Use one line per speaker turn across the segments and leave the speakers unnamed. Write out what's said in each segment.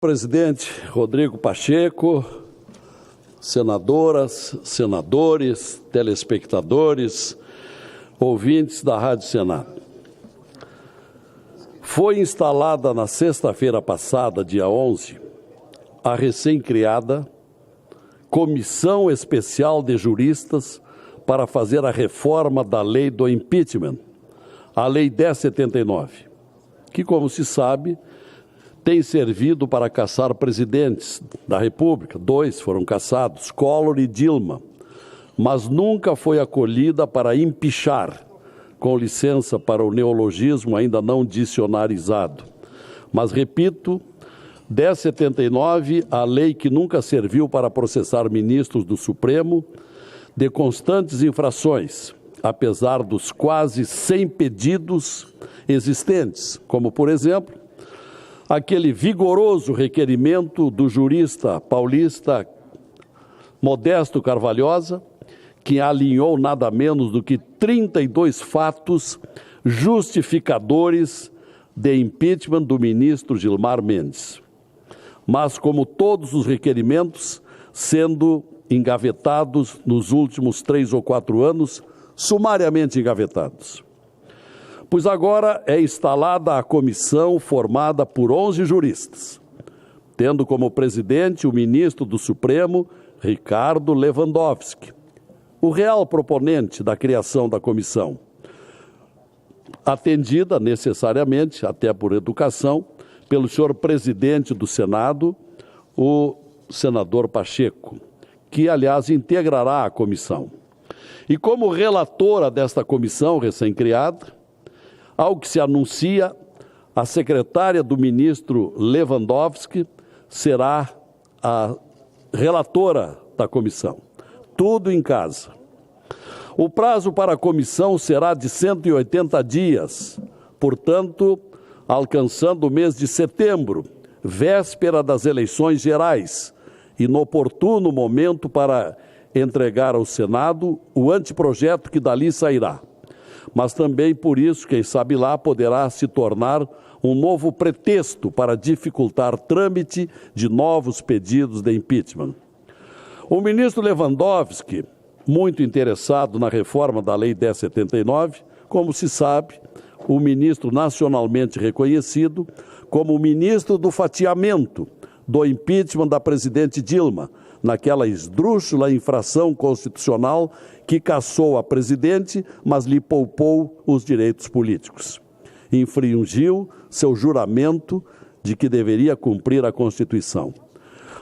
Presidente Rodrigo Pacheco, senadoras, senadores, telespectadores, ouvintes da Rádio Senado. Foi instalada na sexta-feira passada, dia 11, a recém-criada Comissão Especial de Juristas para fazer a reforma da lei do impeachment, a Lei 10.79, que, como se sabe, tem servido para caçar presidentes da República. 2 foram caçados, Collor e Dilma, mas nunca foi acolhida para empichar, com licença para o neologismo ainda não dicionarizado. Mas, repito, 10.79, a lei que nunca serviu para processar ministros do Supremo de constantes infrações, apesar dos quase 100 pedidos existentes, como, por exemplo, aquele vigoroso requerimento do jurista paulista Modesto Carvalhosa, que alinhou nada menos do que 32 fatos justificadores de impeachment do ministro Gilmar Mendes. Mas, como todos os requerimentos, sendo engavetados nos últimos 3 ou 4 anos, sumariamente engavetados. Pois agora é instalada a comissão formada por 11 juristas, tendo como presidente o ministro do Supremo, Ricardo Lewandowski, o real proponente da criação da comissão, atendida necessariamente, até por educação, pelo senhor presidente do Senado, o senador Pacheco, que, aliás, integrará a comissão. E como relatora desta comissão recém-criada, ao que se anuncia, a secretária do ministro Lewandowski será a relatora da comissão. Tudo em casa. O prazo para a comissão será de 180 dias, portanto, alcançando o mês de setembro, véspera das eleições gerais, inoportuno momento para entregar ao Senado o anteprojeto que dali sairá. Mas também por isso, quem sabe lá, poderá se tornar um novo pretexto para dificultar trâmite de novos pedidos de impeachment. O ministro Lewandowski, muito interessado na reforma da Lei 10.79, como se sabe, o ministro nacionalmente reconhecido como o ministro do fatiamento do impeachment da presidente Dilma, naquela esdrúxula infração constitucional que cassou a presidente, mas lhe poupou os direitos políticos. Infringiu seu juramento de que deveria cumprir a Constituição.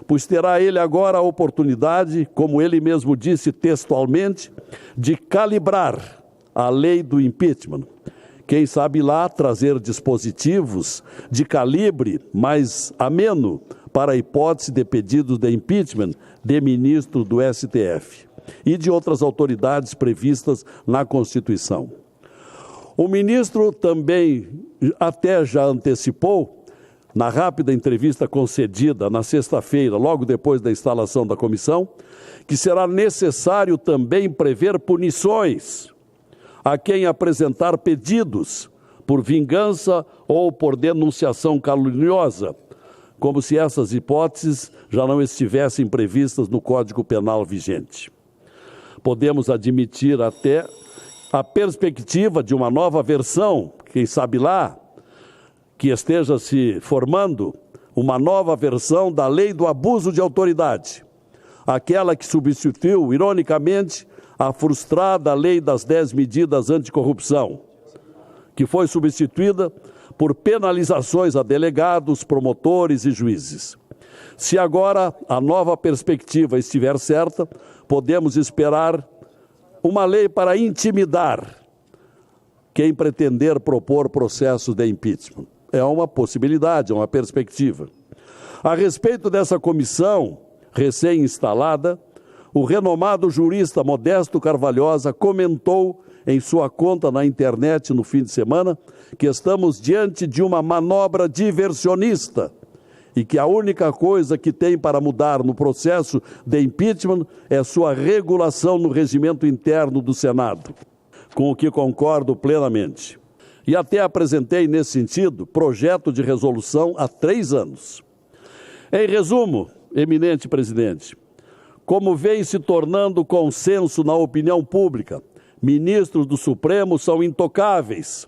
Pois terá ele agora a oportunidade, como ele mesmo disse textualmente, de calibrar a lei do impeachment. Quem sabe lá trazer dispositivos de calibre mais ameno para a hipótese de pedidos de impeachment de ministro do STF e de outras autoridades previstas na Constituição. O ministro também até já antecipou, na rápida entrevista concedida na sexta-feira, logo depois da instalação da comissão, que será necessário também prever punições a quem apresentar pedidos por vingança ou por denunciação caluniosa, como se essas hipóteses já não estivessem previstas no Código Penal vigente. Podemos admitir até a perspectiva de uma nova versão, quem sabe lá, que esteja se formando uma nova versão da Lei do Abuso de Autoridade, aquela que substituiu, ironicamente, a frustrada Lei das 10 Medidas Anticorrupção, que foi substituída por penalizações a delegados, promotores e juízes. Se agora a nova perspectiva estiver certa, podemos esperar uma lei para intimidar quem pretender propor processos de impeachment. É uma possibilidade, é uma perspectiva. A respeito dessa comissão recém-instalada, o renomado jurista Modesto Carvalhosa comentou em sua conta na internet no fim de semana que estamos diante de uma manobra diversionista e que a única coisa que tem para mudar no processo de impeachment é sua regulação no regimento interno do Senado, com o que concordo plenamente. E até apresentei, nesse sentido, projeto de resolução há 3 anos. Em resumo, eminente presidente, como vem se tornando consenso na opinião pública, ministros do Supremo são intocáveis,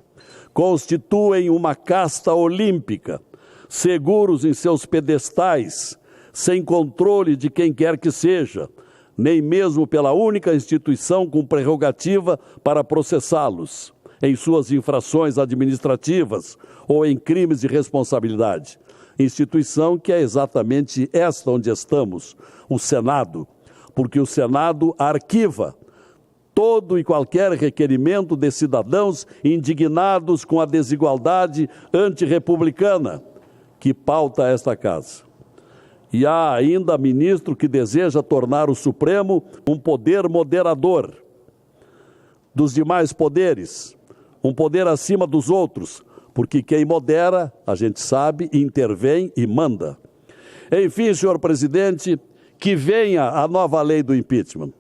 constituem uma casta olímpica, seguros em seus pedestais, sem controle de quem quer que seja, nem mesmo pela única instituição com prerrogativa para processá-los em suas infrações administrativas ou em crimes de responsabilidade. Instituição que é exatamente esta onde estamos, o Senado, porque o Senado arquiva todo e qualquer requerimento de cidadãos indignados com a desigualdade antirrepublicana que pauta esta casa. E há ainda ministro que deseja tornar o Supremo um poder moderador dos demais poderes, um poder acima dos outros, porque quem modera, a gente sabe, intervém e manda. Enfim, senhor presidente, que venha a nova lei do impeachment,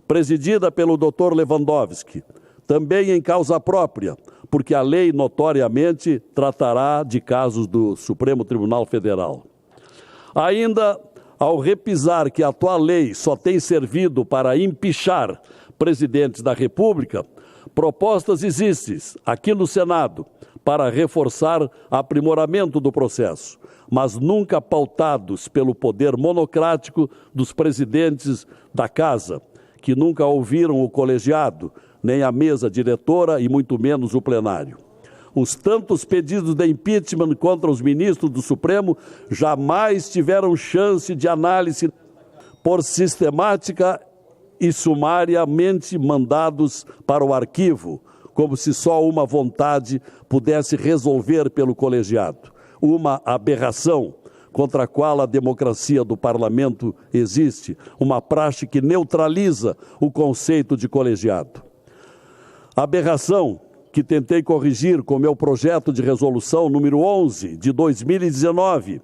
presidida pelo Dr. Lewandowski, também em causa própria, porque a lei notoriamente tratará de casos do Supremo Tribunal Federal. Ainda, ao repisar que a atual lei só tem servido para empichar presidentes da República, propostas existem aqui no Senado para reforçar aprimoramento do processo, mas nunca pautados pelo poder monocrático dos presidentes da Casa, que nunca ouviram o colegiado, nem a mesa diretora e muito menos o plenário. Os tantos pedidos de impeachment contra os ministros do Supremo jamais tiveram chance de análise por sistemática e sumariamente mandados para o arquivo, como se só uma vontade pudesse resolver pelo colegiado. Uma aberração contra a qual a democracia do parlamento existe, uma praxe que neutraliza o conceito de colegiado. Aberração que tentei corrigir com meu projeto de resolução número 11 de 2019,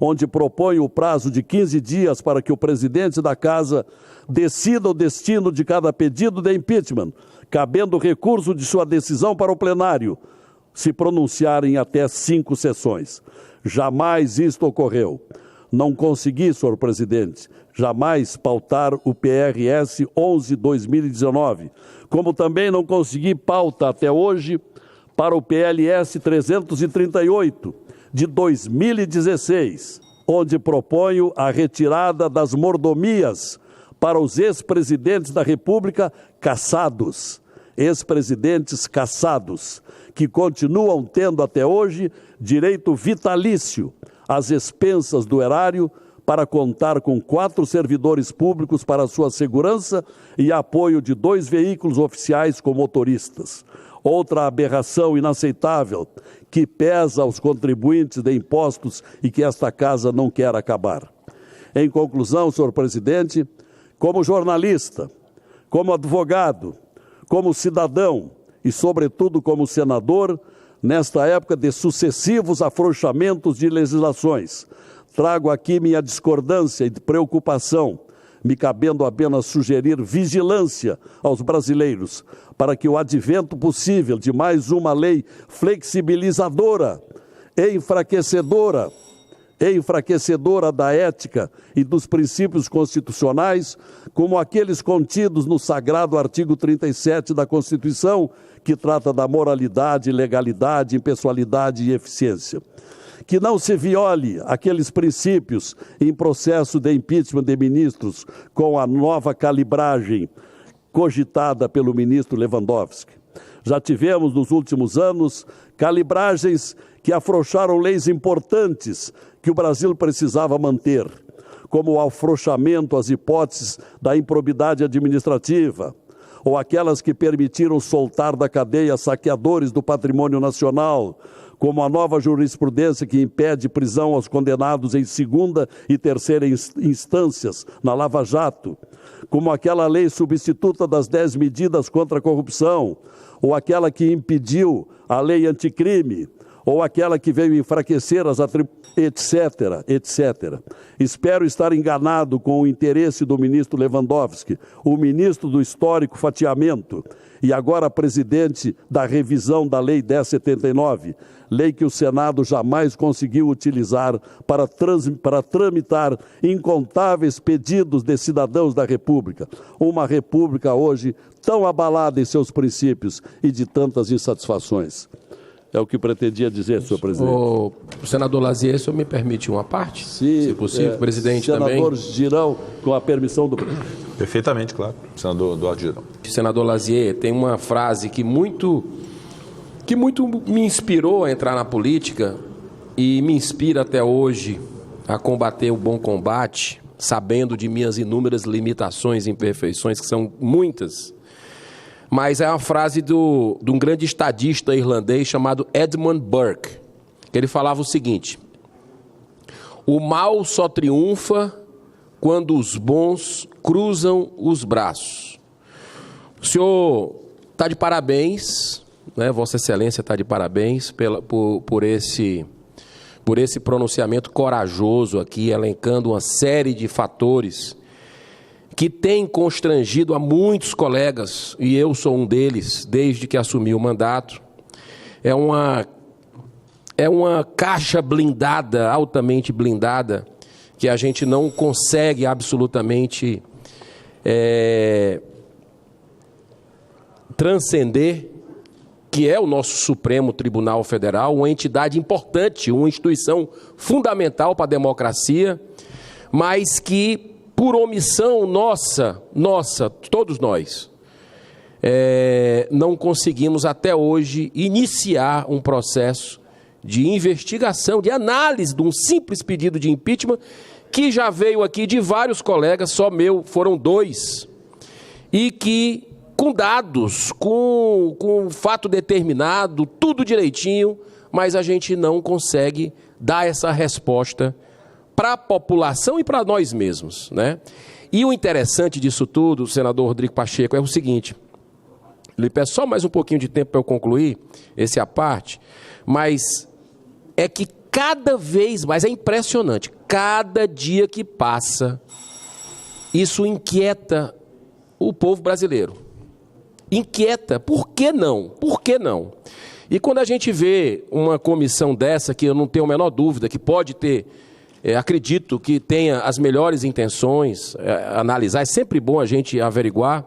onde proponho o prazo de 15 dias para que o presidente da Casa decida o destino de cada pedido de impeachment, cabendo recurso de sua decisão para o plenário, se pronunciar em até 5 sessões. Jamais isto ocorreu. Não consegui, senhor presidente, jamais pautar o PRS 11/2019, como também não consegui pauta até hoje para o PLS 338 de 2016, onde proponho a retirada das mordomias para os ex-presidentes da República cassados, ex-presidentes cassados, que continuam tendo até hoje direito vitalício às expensas do erário para contar com 4 servidores públicos para sua segurança e apoio de 2 veículos oficiais com motoristas. Outra aberração inaceitável que pesa aos contribuintes de impostos e que esta Casa não quer acabar. Em conclusão, senhor presidente, como jornalista, como advogado, como cidadão e, sobretudo, como senador, nesta época de sucessivos afrouxamentos de legislações, trago aqui minha discordância e preocupação, me cabendo apenas sugerir vigilância aos brasileiros para que o advento possível de mais uma lei flexibilizadora e enfraquecedora da ética e dos princípios constitucionais, como aqueles contidos no sagrado artigo 37 da Constituição, que trata da moralidade, legalidade, impessoalidade e eficiência. Que não se viole aqueles princípios em processo de impeachment de ministros com a nova calibragem cogitada pelo ministro Lewandowski. Já tivemos nos últimos anos calibragens que afrouxaram leis importantes que o Brasil precisava manter, como o afrouxamento às hipóteses da improbidade administrativa, ou aquelas que permitiram soltar da cadeia saqueadores do patrimônio nacional, como a nova jurisprudência que impede prisão aos condenados em segunda e terceira instâncias na Lava Jato, como aquela lei substituta das 10 medidas contra a corrupção, ou aquela que impediu a lei anticrime, ou aquela que veio enfraquecer as etc., etc. Espero estar enganado com o interesse do ministro Lewandowski, o ministro do histórico fatiamento e agora presidente da revisão da Lei 1079, lei que o Senado jamais conseguiu utilizar para tramitar incontáveis pedidos de cidadãos da República. Uma República hoje tão abalada em seus princípios e de tantas insatisfações. É o que pretendia dizer, senhor presidente.
O senador Lazier, o senhor me permite uma parte?
Sim,
se possível, presidente também.
Senador Girão, com a permissão do presidente.
Perfeitamente, claro. Senador Eduardo Girão.
Senador Lazier, tem uma frase que muito me inspirou a entrar na política e me inspira até hoje a combater o bom combate, sabendo de minhas inúmeras limitações e imperfeições, que são muitas. Mas é uma frase de um grande estadista irlandês chamado Edmund Burke, que ele falava o seguinte: o mal só triunfa quando os bons cruzam os braços. O senhor está de parabéns, né? Vossa Excelência está de parabéns por esse pronunciamento corajoso aqui, elencando uma série de fatores que tem constrangido a muitos colegas, e eu sou um deles, desde que assumi o mandato. É uma caixa blindada, altamente blindada, que a gente não consegue absolutamente transcender, que é o nosso Supremo Tribunal Federal, uma entidade importante, uma instituição fundamental para a democracia, mas que, por omissão nossa, todos nós, não conseguimos até hoje iniciar um processo de investigação, de análise de um simples pedido de impeachment, que já veio aqui de vários colegas, só meu, foram 2, e que, com dados, com fato determinado, tudo direitinho, mas a gente não consegue dar essa resposta para a população e para nós mesmos, né? E o interessante disso tudo, senador Rodrigo Pacheco, é o seguinte: lhe peço só mais um pouquinho de tempo para eu concluir esse à parte, mas é que cada vez mais, é impressionante, cada dia que passa, isso inquieta o povo brasileiro. Inquieta, por que não? Por que não? E quando a gente vê uma comissão dessa, que eu não tenho a menor dúvida que pode ter, acredito que tenha as melhores intenções, analisar, é sempre bom a gente averiguar,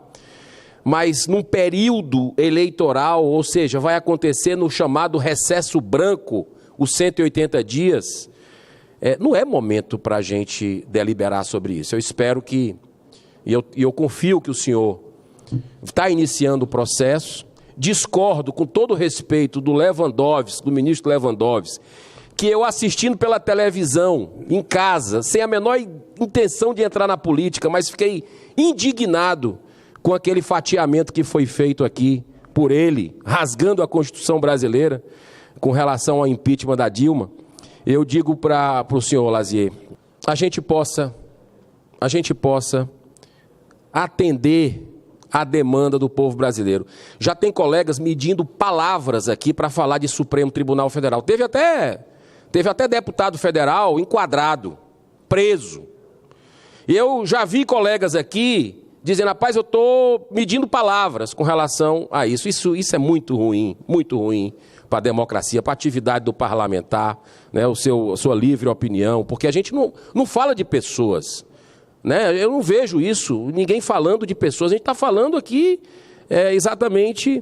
mas num período eleitoral, ou seja, vai acontecer no chamado recesso branco, os 180 dias, não é momento para a gente deliberar sobre isso. Eu espero que, e eu confio que o senhor está iniciando o processo. Discordo, com todo respeito, do Lewandowski, do ministro Lewandowski, que eu, assistindo pela televisão, em casa, sem a menor intenção de entrar na política, mas fiquei indignado com aquele fatiamento que foi feito aqui por ele, rasgando a Constituição brasileira, com relação ao impeachment da Dilma. Eu digo para o senhor Lazier, a gente possa atender a demanda do povo brasileiro. Já tem colegas medindo palavras aqui para falar de Supremo Tribunal Federal. Teve até deputado federal enquadrado, preso. Eu já vi colegas aqui dizendo: rapaz, eu estou medindo palavras com relação a isso. Isso é muito ruim para a democracia, para a atividade do parlamentar, né, a sua livre opinião, porque a gente não fala de pessoas. Né? Eu não vejo isso, ninguém falando de pessoas. A gente está falando aqui exatamente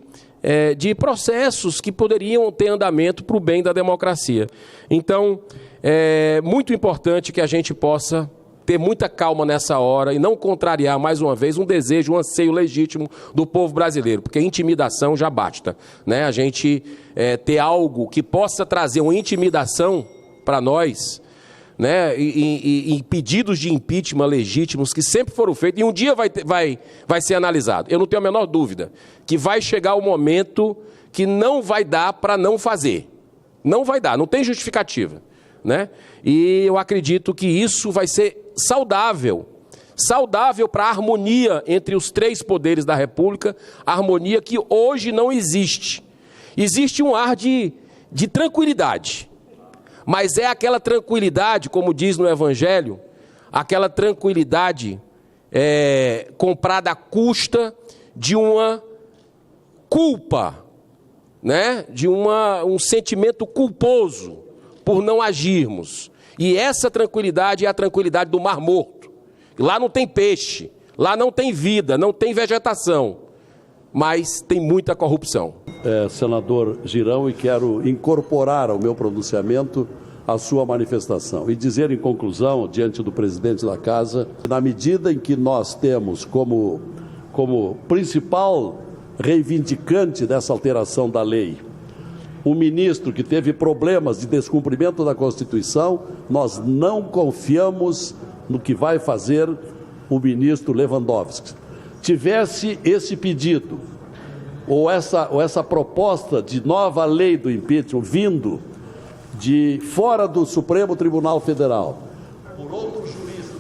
de processos que poderiam ter andamento para o bem da democracia. Então, é muito importante que a gente possa ter muita calma nessa hora e não contrariar, mais uma vez, um desejo, um anseio legítimo do povo brasileiro, porque intimidação já basta, né? A gente ter algo que possa trazer uma intimidação para nós, né, e pedidos de impeachment legítimos que sempre foram feitos, e um dia vai ser analisado. Eu não tenho a menor dúvida que vai chegar o momento que não vai dar para não fazer. Não vai dar, não tem justificativa, né? E eu acredito que isso vai ser saudável para a harmonia entre os 3 poderes da República, harmonia que hoje não existe. Existe um ar de de tranquilidade. Mas é aquela tranquilidade, como diz no Evangelho, aquela tranquilidade comprada à custa de uma culpa, né? De um sentimento culposo por não agirmos. E essa tranquilidade é a tranquilidade do Mar Morto. Lá não tem peixe, lá não tem vida, não tem vegetação, mas tem muita corrupção.
Senador Girão, e quero incorporar ao meu pronunciamento a sua manifestação e dizer em conclusão, diante do presidente da Casa, na medida em que nós temos como principal reivindicante dessa alteração da lei um ministro que teve problemas de descumprimento da Constituição, nós não confiamos no que vai fazer o ministro Lewandowski. Tivesse esse pedido ou essa proposta de nova lei do impeachment vindo de fora do Supremo Tribunal Federal, por outros juristas,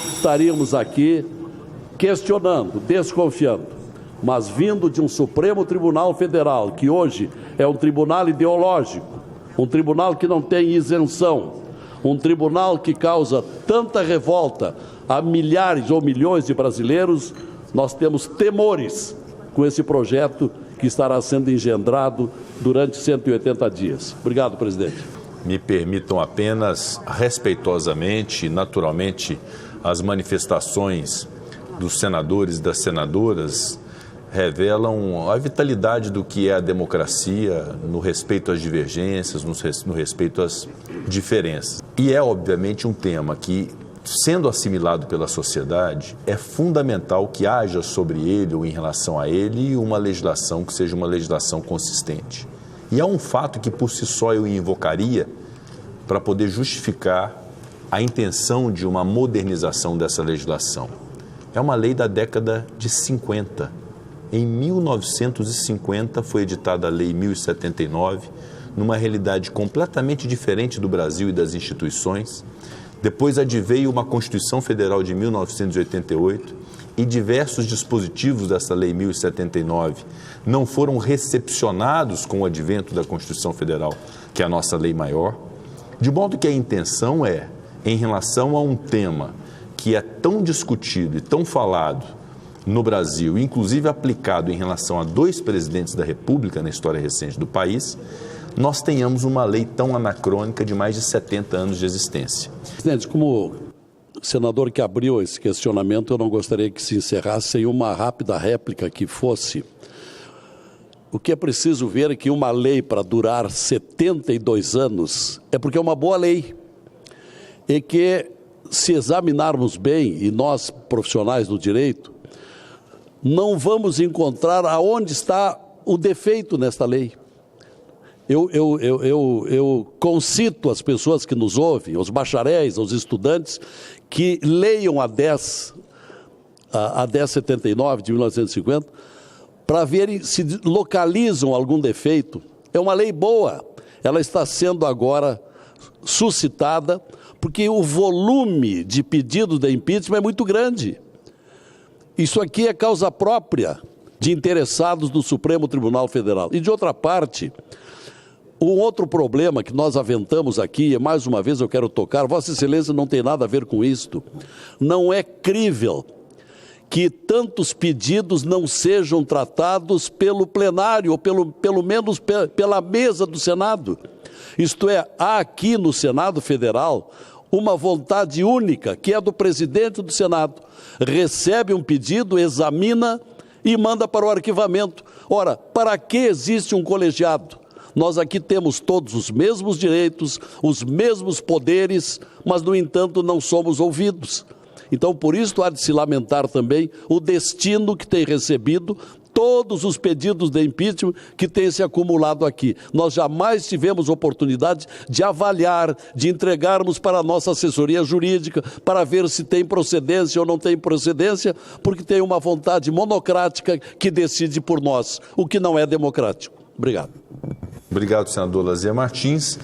não estaríamos aqui questionando, desconfiando, mas vindo de um Supremo Tribunal Federal, que hoje é um tribunal ideológico, um tribunal que não tem isenção, um tribunal que causa tanta revolta a milhares ou milhões de brasileiros, nós temos temores com esse projeto que estará sendo engendrado durante 180 dias. Obrigado, presidente.
Me permitam apenas, respeitosamente e naturalmente, as manifestações dos senadores e das senadoras revelam a vitalidade do que é a democracia no respeito às divergências, no respeito às diferenças. E é, obviamente, um tema que, sendo assimilado pela sociedade, é fundamental que haja sobre ele ou em relação a ele uma legislação que seja uma legislação consistente. E é um fato que por si só eu invocaria para poder justificar a intenção de uma modernização dessa legislação. É uma lei da década de 50. Em 1950 foi editada a Lei 1079, numa realidade completamente diferente do Brasil e das instituições. Depois adveio uma Constituição Federal de 1988 e diversos dispositivos dessa Lei 1079 não foram recepcionados com o advento da Constituição Federal, que é a nossa lei maior, de modo que a intenção é, em relação a um tema que é tão discutido e tão falado no Brasil, inclusive aplicado em relação a 2 presidentes da República na história recente do país, nós tenhamos uma lei tão anacrônica de mais de 70 anos de existência.
Presidente, como senador que abriu esse questionamento, eu não gostaria que se encerrasse sem uma rápida réplica que fosse: o que é preciso ver é que uma lei para durar 72 anos é porque é uma boa lei, e que, se examinarmos bem, e nós profissionais do direito, não vamos encontrar aonde está o defeito nesta lei. Eu concito às pessoas que nos ouvem, aos bacharéis, aos estudantes, que leiam a 1079 de 1950, para verem se localizam algum defeito. É uma lei boa, ela está sendo agora suscitada, porque o volume de pedidos de impeachment é muito grande. Isso aqui é causa própria de interessados do Supremo Tribunal Federal. E, de outra parte, um outro problema que nós aventamos aqui, e mais uma vez eu quero tocar, Vossa Excelência não tem nada a ver com isto, não é crível que tantos pedidos não sejam tratados pelo plenário, ou pelo menos pela mesa do Senado. Isto é, há aqui no Senado Federal uma vontade única, que é do presidente do Senado. Recebe um pedido, examina e manda para o arquivamento. Ora, para que existe um colegiado? Nós aqui temos todos os mesmos direitos, os mesmos poderes, mas, no entanto, não somos ouvidos. Então, por isso, há de se lamentar também o destino que tem recebido todos os pedidos de impeachment que têm se acumulado aqui. Nós jamais tivemos oportunidade de avaliar, de entregarmos para a nossa assessoria jurídica para ver se tem procedência ou não tem procedência, porque tem uma vontade monocrática que decide por nós, o que não é democrático. Obrigado.
Obrigado, senador Lazier Martins.